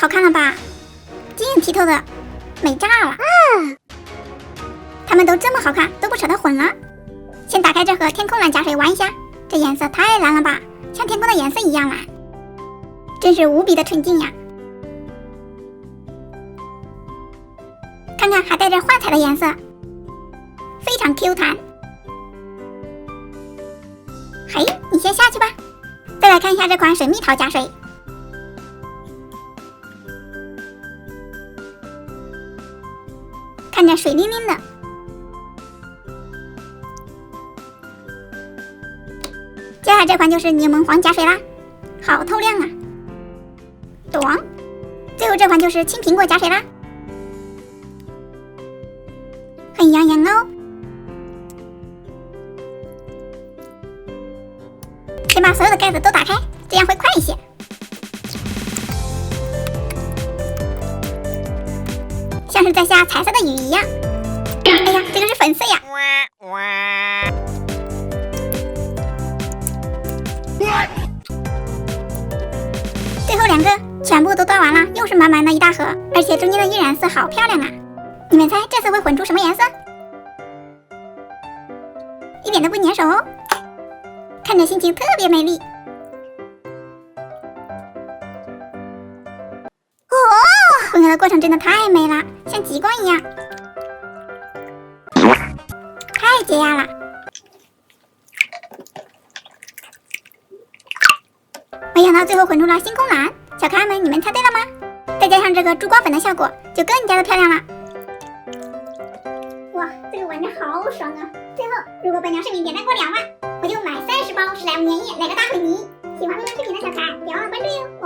好看了吧？晶莹剔透的，美炸了！它们都这么好看，都不扯得混了。先打开这盒天空蓝加水玩一下，这颜色太蓝了吧，像天空的颜色一样蓝，真是无比的纯净呀！看看还带着幻彩的颜色，非常 Q 弹。嘿，你先下去吧。再来看一下这款水蜜桃加水，看着水灵灵的。接下来这款就是柠檬黄加水啦，好透亮啊！咚，最后这款就是青苹果加水啦，很养眼哦。先把所有的盖子都打开，这样会快一些。像是在下彩色的雨一样。哎呀，这个是粉色呀！最后2个全部都端完了，又是满满的一大盒，而且中间的晕染色好漂亮啊！你们猜这次会混出什么颜色？一点都不粘手哦，看着心情特别美丽。混合的过程真的太美了，像极光一样，太解压了。没想到最后混出了星空蓝，小可爱们，你们猜对了吗？再加上这个珠光粉的效果，就更加的漂亮了。哇，这个玩着好爽啊！最后，如果本条视频点赞过2万，我就买30包10来5粘液来个大毁泥。喜欢我们视频的小可爱，别忘了关注哟。